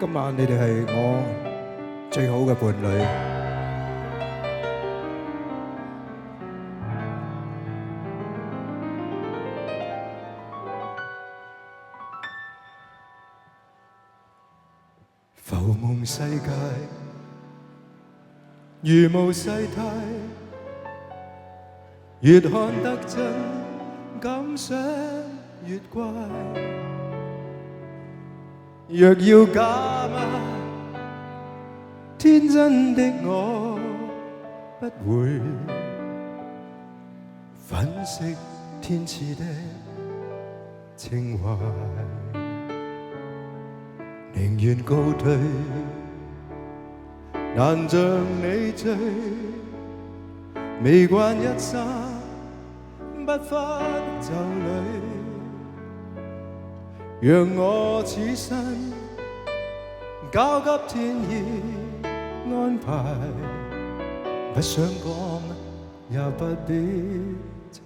今晚你哋係我最好嘅伴侶。浮夢世界如無世態，越看得真，感想越怪。若要假嗎？天真的我不會粉飾天賜的情懷，寧願告退，難像你醉，未慣一生不分就侶。讓我此生交給天意安排，不想講也不必猜。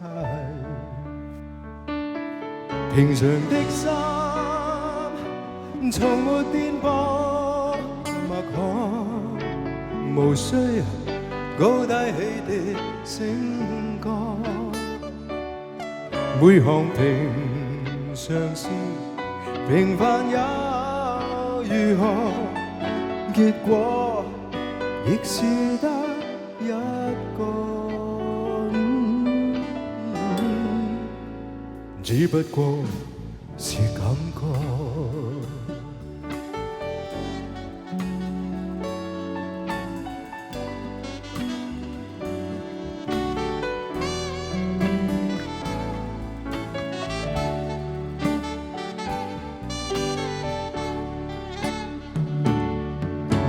平常的心從沒顛簸默看，無需高低起跌升降，每項平常事平凡又如何？結果亦是得一個，只不過是感覺。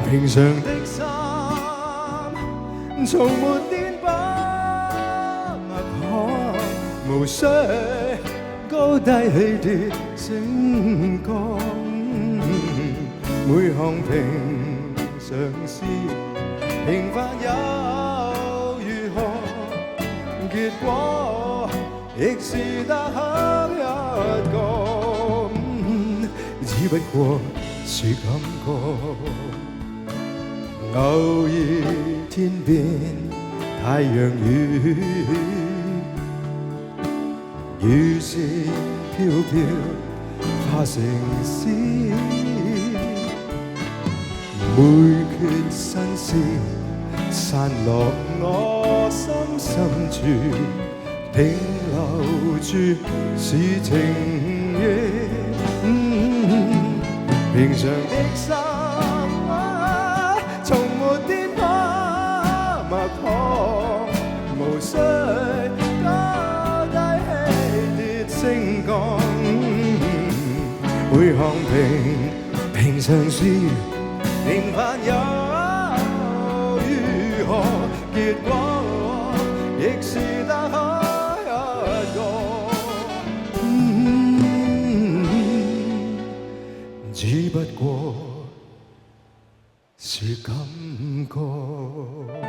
平常的心從沒顛簸默看，無需高低起跌升降，每項平常事平凡又如何？結果亦是得一個，只不過是感覺。偶爾天邊太陽雨，雨線飄飄化成詩，每闕新詩散落我心深處，停留住是情意。平常的心從沒顛簸默看，無需高低起跌升降，每項平常事平凡又如何？結果亦是得一個，只不過是感覺。